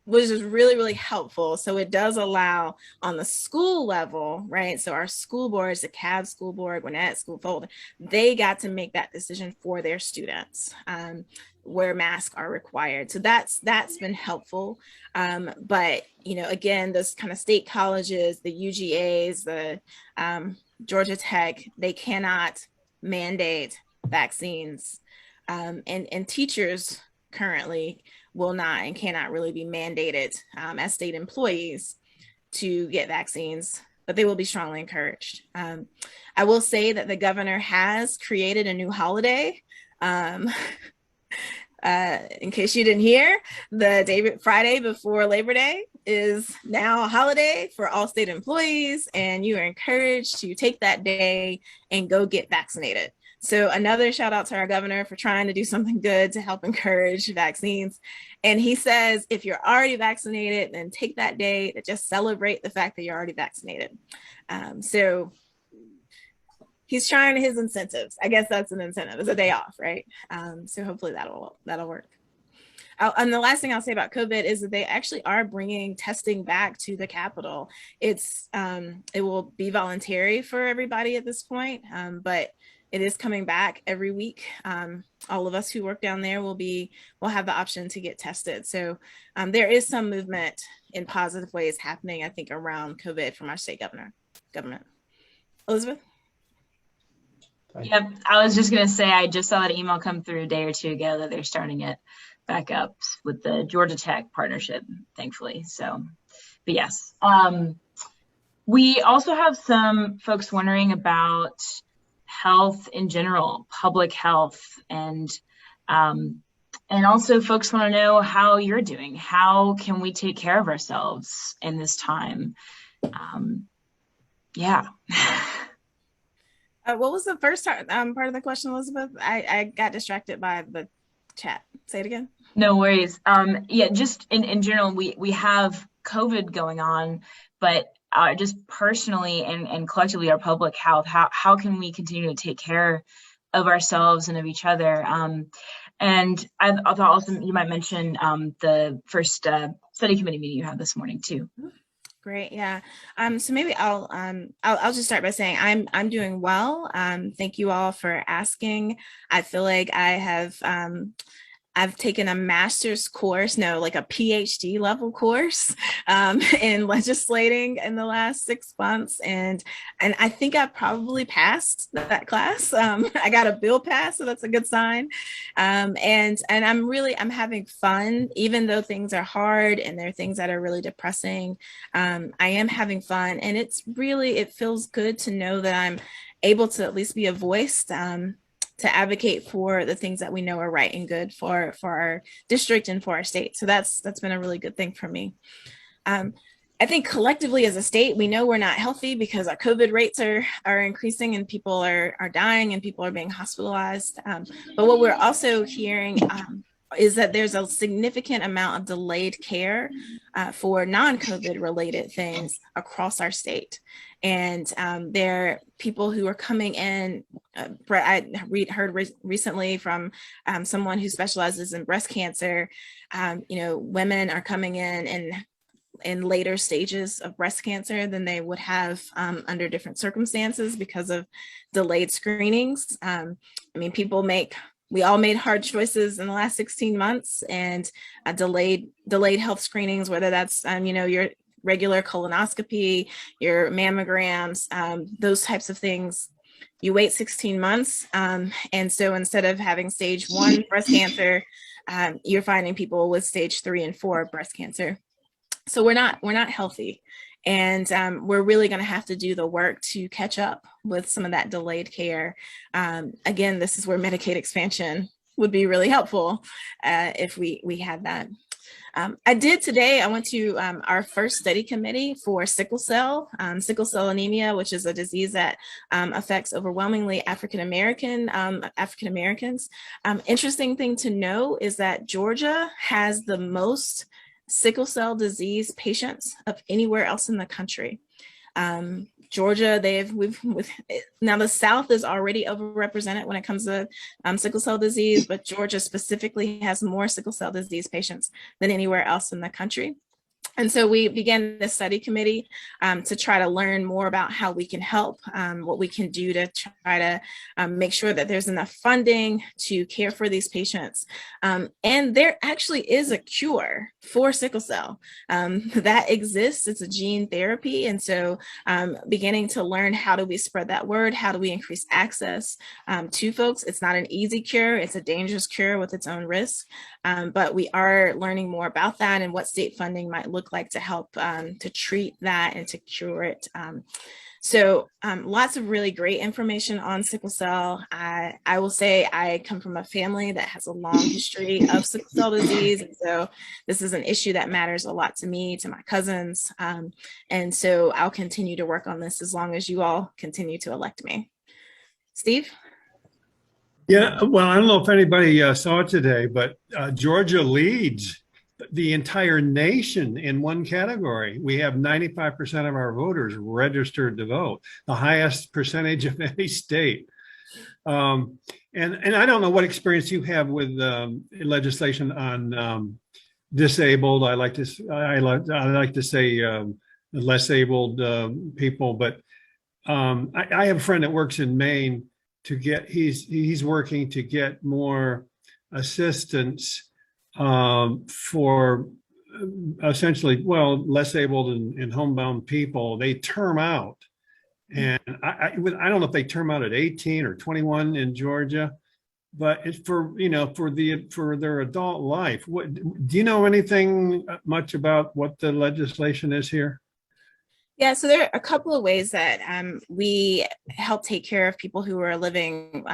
Which is really, really helpful. So it does allow on the school level, right? So our school boards, the CAB school board, Gwinnett School, Fulton, they got to make that decision for their students where masks are required. So that's been helpful. But, again, those kind of state colleges, the UGAs, the Georgia Tech, they cannot mandate vaccines. And teachers currently will not and cannot really be mandated as state employees to get vaccines, but they will be strongly encouraged. I will say that the governor has created a new holiday. In case you didn't hear, the Friday before Labor Day is now a holiday for all state employees, and you are encouraged to take that day and go get vaccinated. So another shout out to our governor for trying to do something good to help encourage vaccines. And he says, if you're already vaccinated, then take that day to just celebrate the fact that you're already vaccinated. So he's trying his incentives. I guess that's an incentive. It's a day off, right? So hopefully that'll work. And the last thing I'll say about COVID is that they actually are bringing testing back to the Capitol. It will be voluntary for everybody at this point, but it is coming back every week. All of us who work down there will have the option to get tested. So there is some movement in positive ways happening, I think, around COVID from our state government. Elizabeth? Yep, I was just gonna say, I just saw an email come through a day or two ago that they're starting it back up with the Georgia Tech partnership, thankfully. So, but yes. We also have some folks wondering about health in general, public health, and also folks want to know how you're doing. How can we take care of ourselves in this time? Yeah. What was the first part of the question, Elizabeth? I got distracted by the chat. Say it again. No worries. Yeah, just in general, we have COVID going on, but just personally and collectively, our public health, how can we continue to take care of ourselves and of each other? And I thought also you might mention the first study committee meeting you had this morning too. Great, yeah. So maybe I'll just start by saying I'm doing well. Thank you all for asking. I feel like I've taken a master's course, no, like a PhD level course in legislating in the last 6 months. And I think I probably passed that class. I got a bill passed, so that's a good sign. And I'm having fun, even though things are hard and there are things that are really depressing. I am having fun, and it feels good to know that I'm able to at least be a voice to advocate for the things that we know are right and good for our district and for our state. So that's been a really good thing for me. I think collectively as a state, we know we're not healthy because our COVID rates are increasing and people are dying and people are being hospitalized. But what we're also hearing is that there's a significant amount of delayed care for non-COVID related things across our state. And there are people who are coming in. I heard recently from someone who specializes in breast cancer. Women are coming in later stages of breast cancer than they would have under different circumstances because of delayed screenings. We all made hard choices in the last 16 months, and delayed health screenings, whether that's your regular colonoscopy, your mammograms, those types of things. You wait 16 months. And so instead of having stage 1 breast cancer, you're finding people with stage 3 and 4 breast cancer. So we're not healthy. And we're really going to have to do the work to catch up with some of that delayed care. Again, this is where Medicaid expansion would be really helpful if we had that. I went to our first study committee for sickle cell anemia, which is a disease that affects overwhelmingly African Americans. Interesting thing to know is that Georgia has the most sickle cell disease patients of anywhere else in the country. Georgia, now the South is already overrepresented when it comes to sickle cell disease, but Georgia specifically has more sickle cell disease patients than anywhere else in the country. And so we began this study committee to try to learn more about how we can help, what we can do to try to make sure that there's enough funding to care for these patients. And there actually is a cure for sickle cell that exists. It's a gene therapy. And so beginning to learn, how do we spread that word? How do we increase access to folks? It's not an easy cure. It's a dangerous cure with its own risk. But we are learning more about that and what state funding might look like to help to treat that and to cure it. So lots of really great information on sickle cell. I will say I come from a family that has a long history of sickle cell disease. And so this is an issue that matters a lot to me, to my cousins. And so I'll continue to work on this as long as you all continue to elect me. Steve? Yeah, well, I don't know if anybody saw it today, but Georgia leads the entire nation in one category. We have 95% of our voters registered to vote, the highest percentage of any state. And I don't know what experience you have with legislation on disabled. I like to say less abled people, but I have a friend that works in Maine. He's working to get more assistance for essentially, less abled and homebound people. They term out, and I don't know if they term out at 18 or 21 in Georgia, but it's for their adult life. Do you know anything much about what the legislation is here? Yeah, so there are a couple of ways that we help take care of people who are living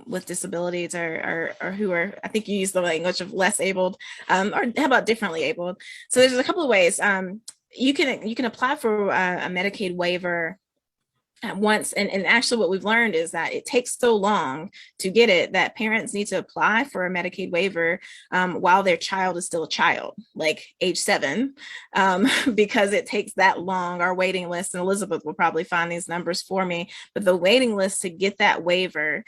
with disabilities or who are, I think you use the language of less abled, or how about differently abled? So there's a couple of ways. You can apply for a Medicaid waiver at once. And actually what we've learned is that it takes so long to get it that parents need to apply for a Medicaid waiver while their child is still a child, like age 7, because it takes that long. Our waiting list, and Elizabeth will probably find these numbers for me, but the waiting list to get that waiver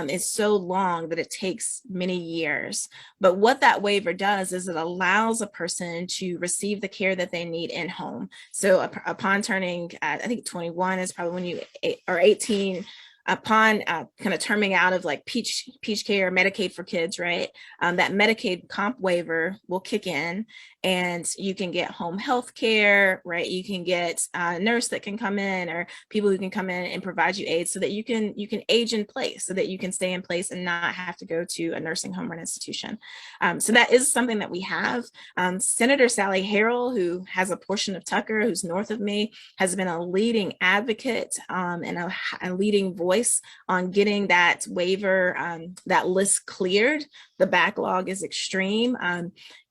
is so long that it takes many years. But what that waiver does is it allows a person to receive the care that they need in home. So upon turning, I think 21 is probably when you, or 18, upon kind of terming out of like peach care, Medicaid for kids, right? That Medicaid comp waiver will kick in, and you can get home health care, right? You can get a nurse that can come in, or people who can come in and provide you aid, so that you can age in place, so that you can stay in place and not have to go to a nursing home or an institution. So that is something that we have. Senator Sally Harrell, who has a portion of Tucker, who's north of me, has been a leading advocate and a leading voice on getting that waiver, that list cleared. The backlog is extreme.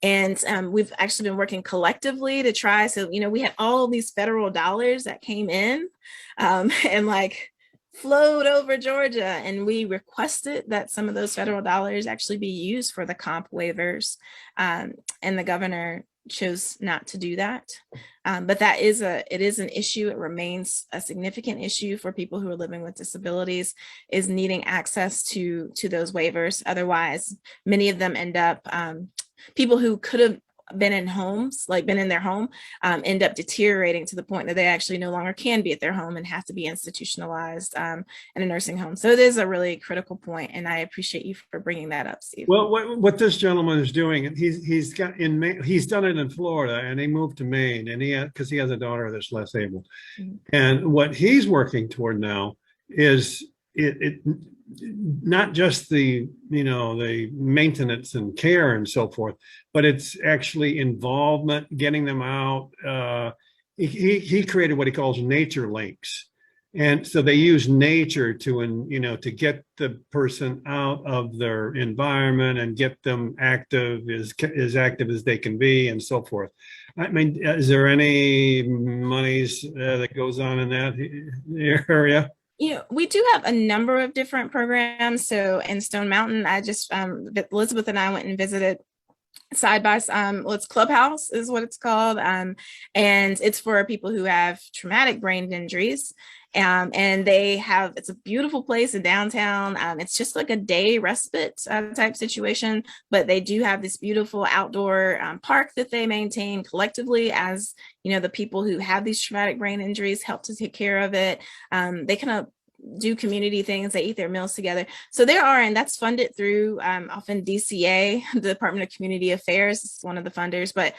And we've actually been working collectively to try. So, we had all of these federal dollars that came in and like flowed over Georgia. And we requested that some of those federal dollars actually be used for the comp waivers. And the governor chose not to do that. But it is an issue. It remains a significant issue for people who are living with disabilities, is needing access to those waivers. Otherwise, many of them end up, people who could have been in homes, like been in their home, end up deteriorating to the point that they actually no longer can be at their home and have to be institutionalized in a nursing home. So it is a really critical point, and I appreciate you for bringing that up, Steve. Well, what this gentleman is doing, and he's done it in Florida, and he moved to Maine, and because he has a daughter that's less able, and what he's working toward now is it not just the the maintenance and care and so forth, but it's actually involvement, getting them out. He created what he calls nature links, and so they use nature to get the person out of their environment and get them active, as active as they can be, and so forth. I mean, is there any monies that goes on in that area? We do have a number of different programs. So in Stone Mountain, Elizabeth and I went and visited side by side. It's Clubhouse is what it's called. And it's for people who have traumatic brain injuries. And it's a beautiful place in downtown. It's just like a day respite type situation, but they do have this beautiful outdoor park that they maintain collectively, as the people who have these traumatic brain injuries help to take care of it. They kind of do community things. They eat their meals together. So there are, and that's funded through often DCA, the Department of Community Affairs is one of the funders, but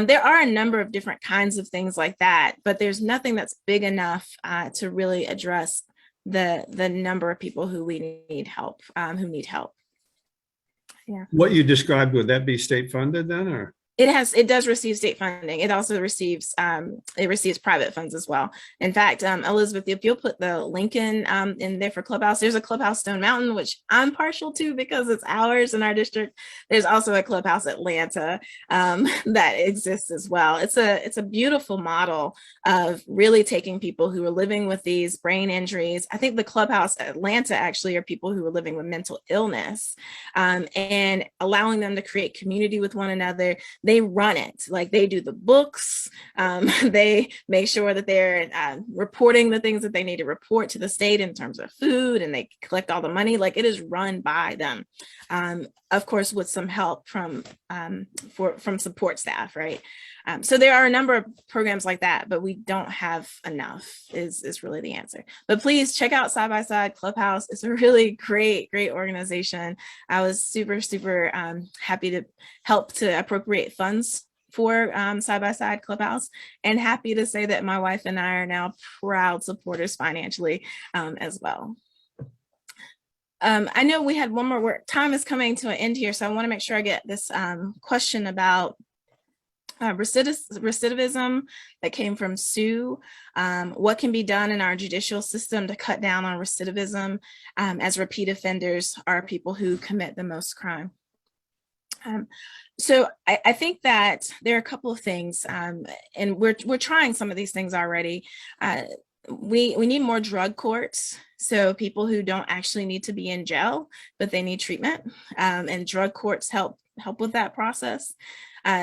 there are a number of different kinds of things like that, but there's nothing that's big enough to really address the number of people who need help. Yeah. What you described, would that be state funded then, or? It does receive state funding. It also receives private funds as well. In fact, Elizabeth, if you'll put the link in there for Clubhouse, there's a Clubhouse Stone Mountain, which I'm partial to because it's ours in our district. There's also a Clubhouse Atlanta that exists as well. It's a beautiful model of really taking people who are living with these brain injuries. I think the Clubhouse Atlanta actually are people who are living with mental illness, and allowing them to create community with one another. They run it, like they do the books. They make sure that they're reporting the things that they need to report to the state in terms of food, and they collect all the money. Like, it is run by them, of course, with some help from support staff, right? So there are a number of programs like that, but we don't have enough is really the answer. But please check out Side by Side Clubhouse. It's a really great organization. I was super happy to help to appropriate funds for Side by Side Clubhouse, and happy to say that my wife and I are now proud supporters financially as well. I know we had one more work. Time is coming to an end here, so I want to make sure I get this question about recidivism that came from Sue. What can be done in our judicial system to cut down on recidivism, as repeat offenders are people who commit the most crime? So I think that there are a couple of things, and we're trying some of these things already. we need more drug courts. So people who don't actually need to be in jail, but they need treatment, and drug courts help with that process.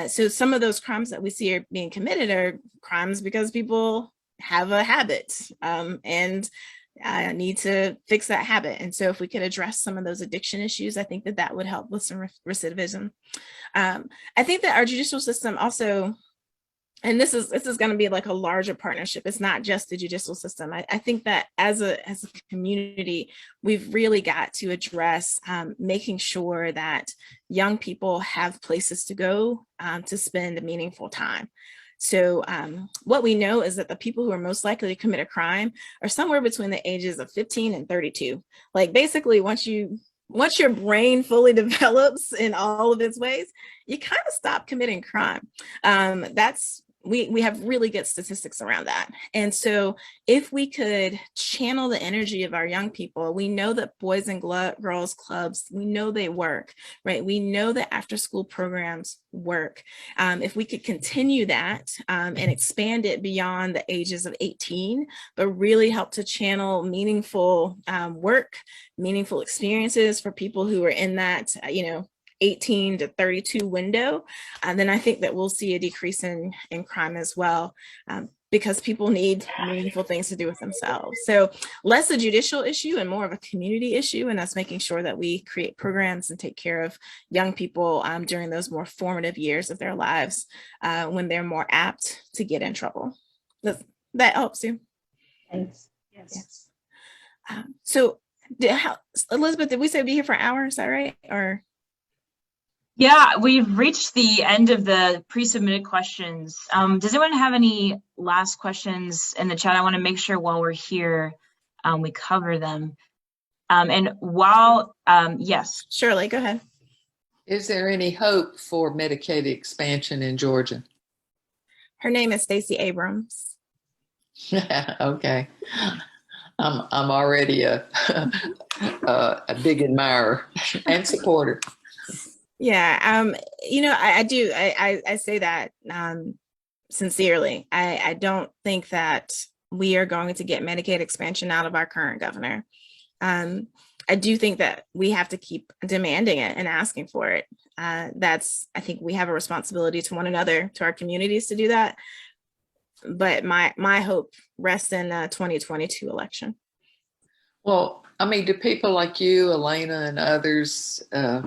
So some of those crimes that we see are being committed are crimes because people have a habit, and need to fix that habit. And so if we could address some of those addiction issues, I think that would help with some recidivism. I think that our judicial system also, and this is going to be like a larger partnership. It's not just the judicial system. I think that as a community, we've really got to address making sure that young people have places to go to spend meaningful time. So what we know is that the people who are most likely to commit a crime are somewhere between the ages of 15 and 32. Like basically, once your brain fully develops in all of its ways, you kind of stop committing crime. We have really good statistics around that. And so if we could channel the energy of our young people, we know that boys and girls clubs, we know they work, right? We know that after school programs work. If we could continue that and expand it beyond the ages of 18, but really help to channel meaningful work, meaningful experiences for people who are in that, 18 to 32 window, then I think that we'll see a decrease in crime as well, because people need meaningful things to do with themselves. So less a judicial issue and more of a community issue, and that's making sure that we create programs and take care of young people during those more formative years of their lives when they're more apt to get in trouble. That helps you. Thanks. Yes. So Elizabeth, did we say we'd be here for an hour? Is that right? Or yeah, we've reached the end of the pre-submitted questions. Does anyone have any last questions in the chat? I want to make sure while we're here, we cover them. And while, yes. Shirley, go ahead. Is there any hope for Medicaid expansion in Georgia? Her name is Stacey Abrams. Okay. I'm already a big admirer and supporter. Yeah, I do. I say that sincerely. I don't think that we are going to get Medicaid expansion out of our current governor. I do think that we have to keep demanding it and asking for it. I think we have a responsibility to one another, to our communities, to do that. But my hope rests in the 2022 election. Well, I mean, do people like you, Elena, and others, I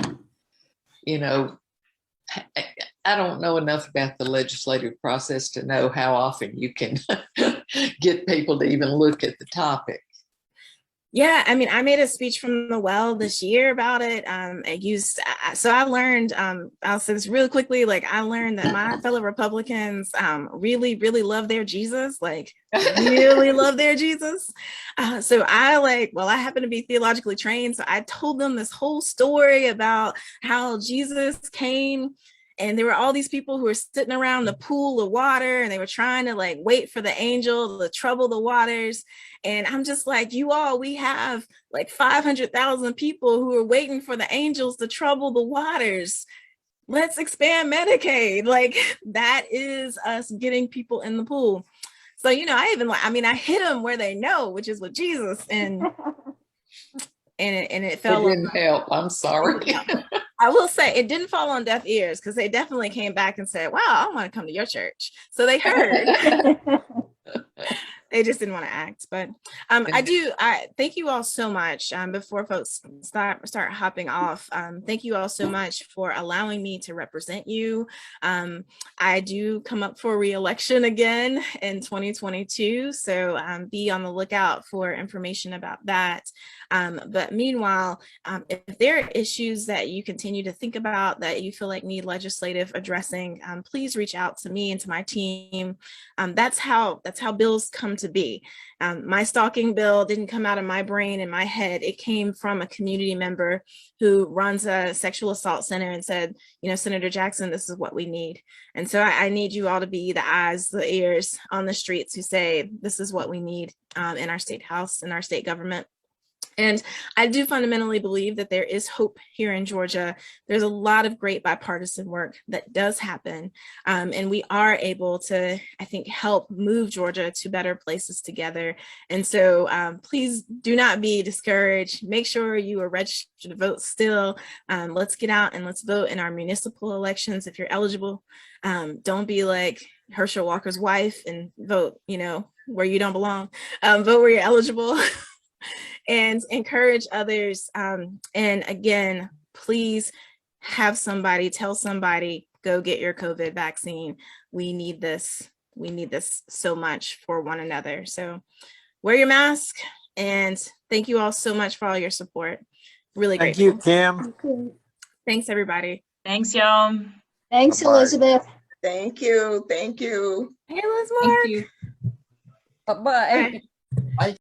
don't know enough about the legislative process to know how often you can get people to even look at the topic. Yeah, I mean, I made a speech from the well this year about it. So I learned, I'll say this really quickly, I learned that my fellow Republicans really, really love their Jesus, really love their Jesus. So I happen to be theologically trained. So I told them this whole story about how Jesus came. And there were all these people who were sitting around the pool of water, and they were trying to wait for the angel to trouble the waters. And I'm just like, you all, we have 500,000 people who are waiting for the angels to trouble the waters. Let's expand Medicaid. That is us getting people in the pool. So, I hit them where they know, which is with Jesus. And it fell. It didn't help. I'm sorry. I will say it didn't fall on deaf ears, because they definitely came back and said, wow, I want to come to your church. So they heard. They just didn't want to act. But I thank you all so much. Before folks start hopping off, thank you all so much for allowing me to represent you. I do come up for re-election again in 2022. So be on the lookout for information about that. But meanwhile, if there are issues that you continue to think about that you feel like need legislative addressing, please reach out to me and to my team. That's how bills come to be. My stalking bill didn't come out of my brain and my head. It came from a community member who runs a sexual assault center and said, Senator Jackson, this is what we need. And so I need you all to be the eyes, the ears on the streets who say, this is what we need in our state house, in our state government. And I do fundamentally believe that there is hope here in Georgia. There's a lot of great bipartisan work that does happen. And we are able to, I think, help move Georgia to better places together. And so please do not be discouraged. Make sure you are registered to vote still. Let's get out and let's vote in our municipal elections if you're eligible. Don't be like Herschel Walker's wife and vote, where you don't belong. Vote where you're eligible. And encourage others. And again, please have somebody, tell somebody, go get your COVID vaccine. We need this. We need this so much for one another. So wear your mask, and thank you all so much for all your support. Really Thank grateful. you, Kim. Okay. Thanks, everybody. Thanks, y'all. Thanks, Bye-bye. Elizabeth. Thank you. Thank you. Hey, Liz Thank Mark. you. Bye-bye. Bye.